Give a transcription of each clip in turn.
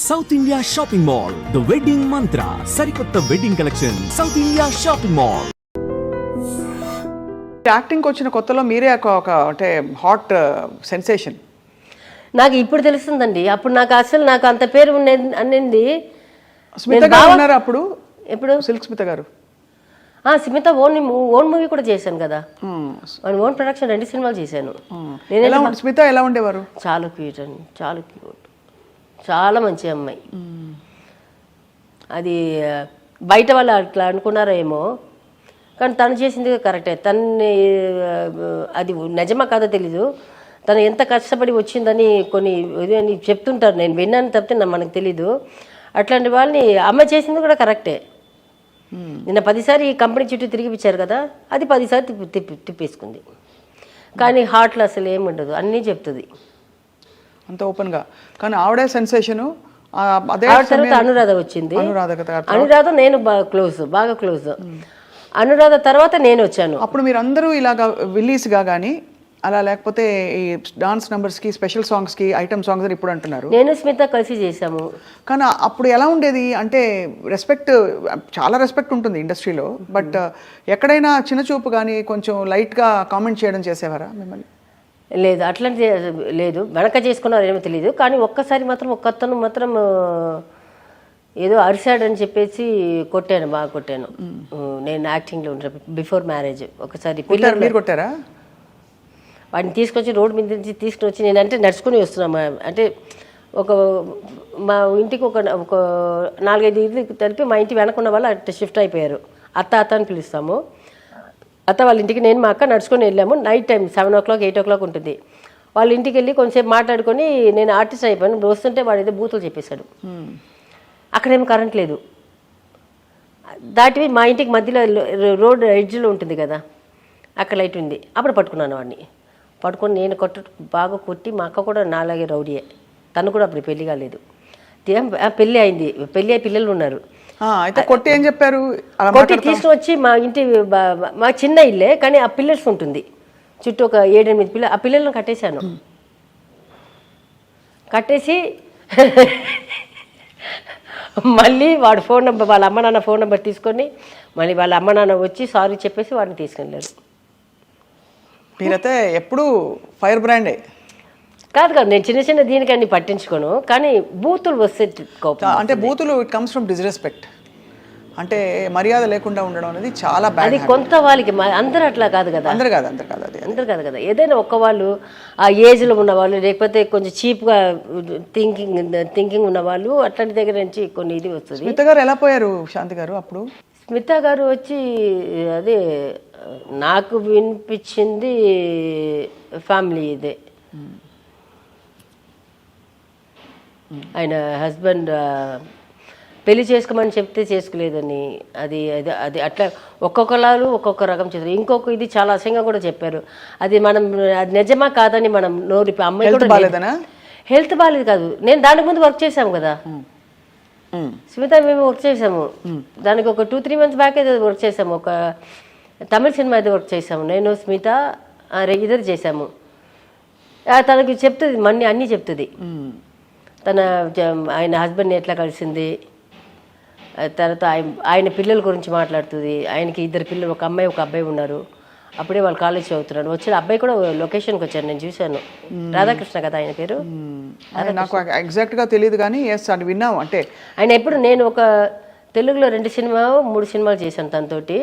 South India shopping mall, the wedding Mantra, సరికొత్త wedding collection, South India shopping mall. యాక్టింగ్కి వచ్చిన కొత్తలో మీరే ఒక అంటే హాట్ సెన్సేషన్. నాకు ఇప్పుడు తెలుస్తుందండి. అప్పుడు నాకు అసలు నాకు అంత పేరు అనింది. స్మిత గారు ఉన్నారు అప్పుడు. ఎప్పుడు? సిల్క్ స్మిత గారు. స్మిత ఓన్ మూవీ కూడా చేశాను కదా, ఓన్ ప్రొడక్షన్ 2 సినిమాలు చేశాను. స్మిత ఎలా ఉండేవారు? చాలా క్యూట్ అండి, చాలా క్యూట్, చాలా మంచి అమ్మాయి. అది బయట వాళ్ళు అట్లా అనుకున్నారో ఏమో, కానీ తను చేసింది కరెక్టే. తన్ని అది నిజమా కాదో తెలీదు, తను ఎంత కష్టపడి వచ్చిందని కొన్ని చెప్తుంటారు, నేను విన్నాను తప్పితే మనకు తెలీదు. అట్లాంటి వాళ్ళని అమ్మ చేసింది కూడా కరెక్టే. నిన్న 10 సార్లు ఈ కంపెనీ చుట్టూ తిరిగిపించారు కదా, అది 10 సార్లు తిప్పేసుకుంది. కానీ హార్ట్లో అసలు ఏముండదు, అన్నీ చెప్తుంది అంత ఓపెన్గా. కానీ ఆవిడే సెన్సేషను. అదే తర్వాత అనురాధ వచ్చింది. అనురాధ నేను బాగా క్లోజ్. అనురాధ తర్వాత నేను వచ్చాను. అప్పుడు మీరు అందరూ ఇలాగా విల్లీస్గా కానీ అలా, లేకపోతే ఈ డాన్స్ నెంబర్స్కి, స్పెషల్ సాంగ్స్కి, ఐటమ్ సాంగ్స్ అని ఇప్పుడు అంటున్నారు. నేను స్మిత కలిసి చేశాము. కానీ అప్పుడు ఎలా ఉండేది అంటే రెస్పెక్ట్, చాలా రెస్పెక్ట్ ఉంటుంది ఇండస్ట్రీలో. బట్ ఎక్కడైనా చిన్న చూపు కానీ కొంచెం లైట్గా కామెంట్ చేయడం చేసేవారా మిమ్మల్ని? లేదు, అట్లాంటి లేదు. వెనక చేసుకున్నారు ఏమో తెలియదు. కానీ ఒక్కసారి మాత్రం ఒక్కతను మాత్రం ఏదో అరిశాడని చెప్పేసి కొట్టాను, బాగా కొట్టాను. నేను యాక్టింగ్లో ఉంటాను బిఫోర్ మ్యారేజ్. ఒకసారి మీరు కొట్టారా? వాడిని తీసుకొచ్చి రోడ్డు మీద నుంచి తీసుకుని వచ్చి, నేనంటే నడుచుకుని వస్తున్నాము. అంటే మా ఇంటికి ఒక 4-5 ఇల్లు తెలిపి మా ఇంటి వెనకున్న వాళ్ళు అట్లా షిఫ్ట్ అయిపోయారు. అత్త అని పిలుస్తాము. అత్త వాళ్ళ ఇంటికి నేను మా అక్క నడుచుకొని వెళ్ళాము. నైట్ టైం 7 o'clock 8 o'clock ఉంటుంది. వాళ్ళ ఇంటికి వెళ్ళి కొంచెంసేపు మాట్లాడుకొని నేను ఆర్టిస్ట్ అయిపోయాను. వస్తుంటే వాడు ఏదో బూతులు చెప్పేశాడు. అక్కడేమో కరెంట్ లేదు. దాటివి మా ఇంటికి మధ్యలో రోడ్ ఎడ్జ్లో ఉంటుంది కదా, అక్కడ లైట్ ఉంది. అప్పుడు పట్టుకున్నాను వాడిని. పట్టుకొని నేను బాగా కొట్టి, మా అక్క కూడా నాలాగే రౌడీయే. తను కూడా అప్పుడు పెళ్లి కాలేదు, పెళ్ళి అయింది, పెళ్ళి అయ్యి పిల్లలు ఉన్నారు. కొట్టి ఏం చెప్పారు? కొట్టి తీసుకుని వచ్చి మా ఇంటి, మా చిన్న ఇల్లే కానీ ఆ పిల్లర్స్ ఉంటుంది చుట్టూ, ఒక 7-8 పిల్లలు. ఆ పిల్లలను కట్టేశాను. కట్టేసి మళ్ళీ వాడు ఫోన్ నెంబర్, వాళ్ళ అమ్మ నాన్న ఫోన్ నెంబర్ తీసుకొని మళ్ళీ వాళ్ళ అమ్మ నాన్న వచ్చి సారీ చెప్పేసి వాడిని తీసుకెళ్ళారు. మీరైతే ఎప్పుడు ఫైర్ బ్రాండే. కాదు, నేను చిన్న దీనికన్నీ పట్టించుకోను. కానీ బూతులు వస్తే కోపం. అంటే బూతులు ఇట్ కమ్స్ ఫ్రమ్ డిస్రెస్పెక్ట్. అంటే మర్యాద లేకుండా ఉండడం అనేది చాలా బ్యాడ్. అది కొంత వాళ్ళకి, అందరూ అట్లా కాదు కదా. అందరు కాదు కదా. ఏదైనా ఒక్క వాళ్ళు ఆ ఏజ్లో ఉన్నవాళ్ళు, లేకపోతే కొంచెం చీప్గా థింకింగ్ ఉన్నవాళ్ళు, అట్లాంటి దగ్గర నుంచి కొన్ని ఇది వస్తుంది. స్మిత గారు ఎలా పోయారు శాంతి గారు అప్పుడు? స్మిత గారు వచ్చి అదే నాకు వినిపించింది ఫ్యామిలీ ఇదే. ఆయన హస్బెండ్ పెళ్లి చేసుకోమని చెప్తే చేసుకోలేదని, అది అది అది అట్లా ఒక్కొక్కరు ఒక్కొక్క రకం చేస్తారు. ఇంకొక ఇది చాలా అసహ్యంగా కూడా చెప్పారు. అది మనం అది నిజమా కాదని మనం నోరు, అమ్మాయి కూడా హెల్త్ బాగాలేదు కాదు. నేను దానికి ముందు వర్క్ చేశాము కదా స్మిత, మేము వర్క్ చేసాము. దానికి ఒక 2-3 months బ్యాక్ అయితే వర్క్ చేసాము. ఒక తమిళ సినిమా అయితే వర్క్ చేసాము. నేను స్మిత ఇద్దరు చేసాము. తనకి చెప్తుంది, అన్నీ చెప్తుంది. తన ఆయన హస్బెండ్ని ఎట్లా కలిసింది, తర్వాత ఆయన పిల్లల గురించి మాట్లాడుతుంది. ఆయనకి 2 పిల్లలు, ఒక అమ్మాయి ఒక అబ్బాయి ఉన్నారు. అప్పుడే వాళ్ళు కాలేజ్ చదువుతున్నాడు. వచ్చిన అబ్బాయి కూడా లొకేషన్కి వచ్చాను, నేను చూశాను. రాధాకృష్ణ కదా ఆయన పేరు. నాకు ఎగ్జాక్ట్గా తెలియదు కానీ అది విన్నాము. అంటే ఆయన ఎప్పుడు, నేను ఒక తెలుగులో 3 సినిమాలు చేశాను తనతోటి.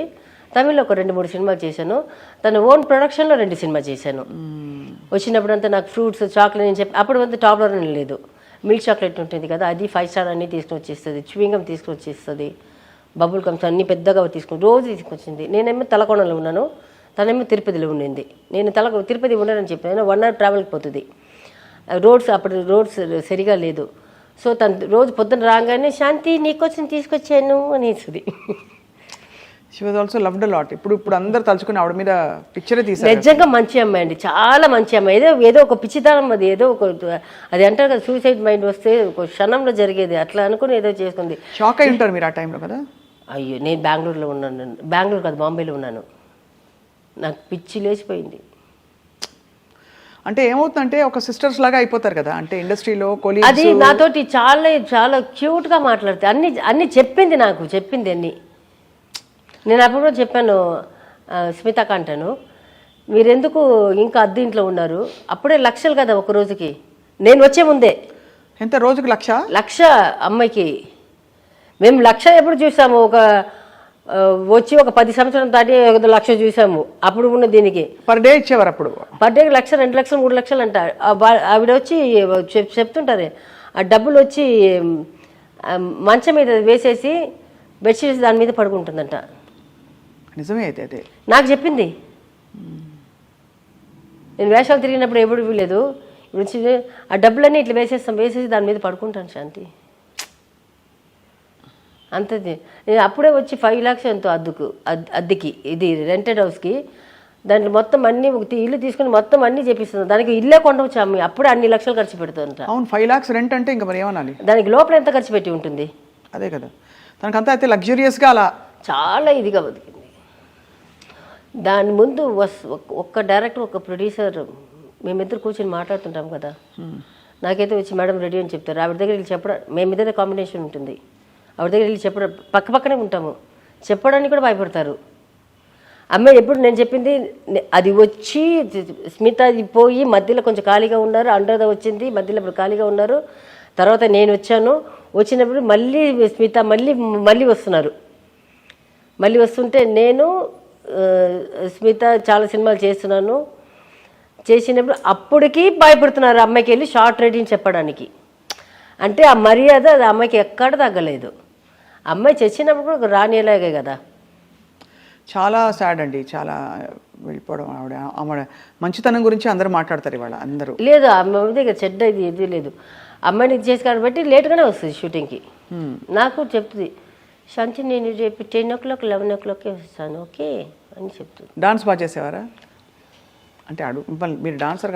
తమిళ్లో ఒక 2-3 సినిమాలు చేశాను. తన ఓన్ ప్రొడక్షన్లో 2 సినిమాలు చేశాను. వచ్చినప్పుడు అంతా నాకు ఫ్రూట్స్, చాక్లెట్ అని చెప్పి, అప్పుడు అంతా టాప్లో లేదు. మిల్క్ చాక్లెట్ ఉంటుంది కదా, అది 5 star అన్నీ తీసుకుని వచ్చేస్తుంది. చ్యూయింగమ్ తీసుకుని వచ్చేస్తుంది. బబుల్ గమ్స్ అన్నీ పెద్దగా రోజు తీసుకొచ్చింది. నేనేమో తలకోణంలో ఉన్నాను, తనేమో తిరుపతిలో ఉండింది. నేను తిరుపతి ఉండనని చెప్పాను. 1 hour ట్రావెల్కి పోతుంది. అప్పుడు రోడ్స్ సరిగా లేదు. సో తను రోజు పొద్దున్న రాగానే శాంతి నీకోసం తీసుకొచ్చాను అనేసి. She was also loved a lot. ఇప్పుడు అందరు తలుచుకుని ఆవిడ మీద పిక్చరే తీశారు. నిజంగా మంచి అమ్మాయి అండి, చాలా మంచి అమ్మాయి. ఏదో ఒక పిచ్చిదానం, అది ఏదో ఒక, అది అంటారు కదా సూసైడ్ మైండ్ వస్తే ఒక క్షణంలో జరిగేది, అట్లా అనుకుని ఏదో చేసుకుంది. షాక్ అయి ఉంటారు మీరు ఆ టైంలో కదా? అయ్యో, నేను బెంగళూరులో ఉన్నాను. బెంగళూరు కాదు, బాంబేలో ఉన్నాను. నాకు పిచ్చి లేచిపోయింది. అంటే ఏమవుతుందంటే ఒక సిస్టర్స్ లాగా అయిపోతారు కదా, అంటే ఇండస్ట్రీలో కొలీగ్స్. అది నాతోటి చాలా చాలా క్యూట్గా మాట్లాడుతుంది, అన్ని చెప్పింది, నాకు చెప్పింది అన్ని. నేను అప్పుడు కూడా చెప్పాను స్మితకు అంటాను, మీరెందుకు ఇంకా అద్దె ఇంట్లో ఉన్నారు, అప్పుడే లక్షలు కదా ఒక రోజుకి, నేను వచ్చే ముందే. ఎంత రోజుకి 1,00,000? అమ్మాయికి మేము 1,00,000 ఎప్పుడు చూసాము, వచ్చి ఒక 10 సంవత్సరం దాటి 1,00,000 చూసాము అప్పుడు ఉన్న దీనికి. పర్ డే ఇచ్చేవారు అప్పుడు? పర్ డే 1,00,000, 2,00,000, 3,00,000 అంట. ఆవిడ వచ్చి చెప్తుంటారే, ఆ డబ్బులు వచ్చి మంచం మీద వేసేసి బెడ్షీట్స్ దాని మీద పడుకుంటుందంట. నిజమే అయితే అదే నాకు చెప్పింది. నేను వేషాలు తిరిగినప్పుడు ఎప్పుడు ఇవ్వలేదు, ఇప్పుడు ఆ డబ్బులన్నీ ఇట్లా వేసేసి దాని మీద పడుకుంటాను శాంతి. అంతది. నేను అప్పుడే వచ్చి 5 lakhs ఎంతో అద్దెకి, ఇది రెంటెడ్ హౌస్కి. దాంట్లో మొత్తం అన్ని ఇల్లు తీసుకుని మొత్తం అన్ని చేపిస్తుంది. దానికి ఇల్లే కొండవచ్చు అమ్మి, అప్పుడే అన్ని లక్షలు ఖర్చు పెడుతుందంట. అవును, 5 lakhs రెంట్ అంటే ఇంకా మరి ఏమనాలి? దానికి లోపల ఎంత ఖర్చు పెట్టి ఉంటుంది? అదే కదా, దానికంతా అయితే లగ్జరియస్గా అలా చాలా ఇదిగా బతికింది. దాని ముందు ఒక్క డైరెక్టర్, ఒక ప్రొడ్యూసర్, మేమిద్దరు కూర్చొని మాట్లాడుతుంటాం కదా, నాకైతే వచ్చి మేడం రెడీ అని చెప్తారు. ఆవిడ దగ్గర వెళ్ళి చెప్పడం, మేమిద్దరే కాంబినేషన్ ఉంటుంది, ఆవిడ దగ్గర వెళ్ళి చెప్పడం, పక్కనే ఉంటాము, చెప్పడానికి కూడా భయపడతారు. అమ్మాయి ఎప్పుడు నేను చెప్పింది అది వచ్చి స్మిత పోయి మధ్యలో కొంచెం ఖాళీగా ఉన్నారు, అనురాధ వచ్చింది మధ్యలో ఇప్పుడు ఖాళీగా ఉన్నారు, తర్వాత నేను వచ్చాను, వచ్చినప్పుడు మళ్ళీ స్మిత మళ్ళీ వస్తున్నారు. మళ్ళీ వస్తుంటే నేను స్మిత చాలా సినిమాలు చేసినప్పుడు అప్పటికి భయపడుతున్నారు అమ్మాయికి వెళ్ళి షార్ట్ రేటింగ్ చెప్పడానికి. అంటే ఆ మర్యాద అది అమ్మాయికి ఎక్కడ తగ్గలేదు. అమ్మాయి చచ్చినప్పుడు కూడా రానిలాగే కదా. చాలా సాడ్ అండి, చాలా వెళ్ళిపోవడం. ఆవిడ మంచితనం గురించి అందరూ మాట్లాడతారు ఇవాళ అందరూ. లేదు, అమ్మాయి దగ్గర చెడ్డ ఇది లేదు. అమ్మాయిని ఇది చేసి కాబట్టి లేట్గానే వస్తుంది షూటింగ్కి. నాకు చెప్తుంది, శాంతి నేను రేపు 10 o'clock 11 o'clock వస్తాను, ఓకే అని చెప్తుంది. డాన్స్ బాగా చేసేవారా? అంటే మీరు డాన్సర్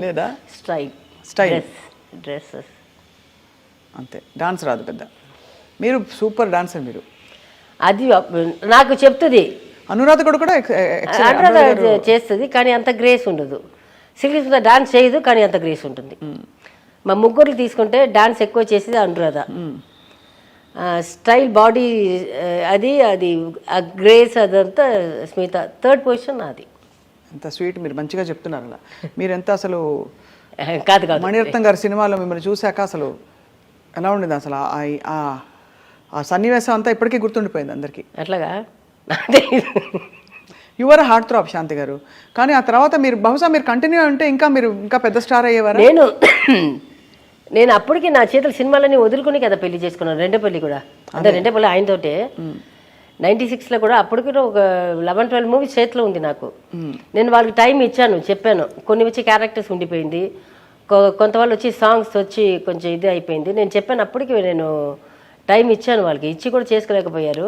లేదా? స్టైల్ డ్రెస్సెస్ అంతే, డాన్స్ రాదు పెద్ద. మీరు సూపర్ డాన్సర్ మీరు. అది నాకు చెప్తుంది. అనురాధ కూడా అనురాధ చేస్తుంది కానీ అంత గ్రేస్ ఉండదు. శ్రీకృష్ణ డాన్స్ చేయదు కానీ అంత గ్రేస్ ఉంటుంది. మా ముగ్గురు తీసుకుంటే డాన్స్ ఎక్కువ చేసేది అనురాధ. స్టైల్, బాడీ, అది ఆ గ్రేస్ అదంతా స్మిత. 3rd పొజిషన్ అది. ఎంత స్వీట్, మీరు మంచిగా చెప్తున్నారు అలా. మీరు ఎంత అసలు కాదు మణిరత్నం గారి సినిమాలో మిమ్మల్ని చూశాక అసలు ఎలా ఉండేది అసలు? ఆ సన్నివేశం అంతా ఇప్పటికీ గుర్తుండిపోయింది అందరికీ. అట్లాగా యువర్ హార్ట్ థ్రాప్ శాంతి గారు. కానీ ఆ తర్వాత బహుశా మీరు కంటిన్యూ అంటే ఇంకా పెద్ద స్టార్ అయ్యేవారు. నేను అప్పటికి నా చేతుల సినిమాలన్నీ వదులుకుని కదా పెళ్లి చేసుకున్నాను. రెండో పెళ్లి కూడా, అంటే రెండో పెళ్లి ఆయనతోటే. 96లో కూడా అప్పటికి ఒక 11-12 మూవీస్ చేతిలో ఉంది నాకు. నేను వాళ్ళకి టైం ఇచ్చాను, చెప్పాను. కొన్ని వచ్చి క్యారెక్టర్స్ ఉండిపోయింది, కొంత వాళ్ళు వచ్చి సాంగ్స్ వచ్చి కొంచెం ఇది అయిపోయింది. నేను చెప్పాను, అప్పటికి నేను టైం ఇచ్చాను వాళ్ళకి, ఇచ్చి కూడా చేసుకోలేకపోయారు.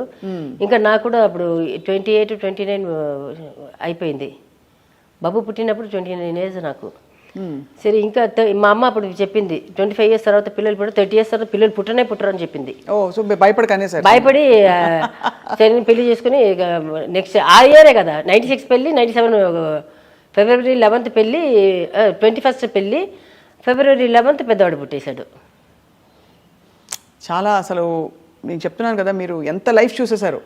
ఇంకా నాకు కూడా అప్పుడు 28, 29 అయిపోయింది. బాబు పుట్టినప్పుడు 29 years నాకు. సరే, ఇంకా మా అమ్మ అప్పుడు చెప్పింది 25 years తర్వాత పిల్లలు పుట్టారు, 30 years తర్వాత పిల్లలు పుట్టరు అని చెప్పింది. భయపడి సరే పెళ్లి చేసుకుని నెక్స్ట్ ఆ ఇయరే కదా 96 పెళ్ళి, 97 February 11th పెళ్ళి, 21st పెళ్ళి, February 11th పెద్దవాడు పుట్టేశాడు. చాలా అసలు నేను చెప్తున్నాను కదా, మీరు ఎంత లైఫ్ చూసేశారు.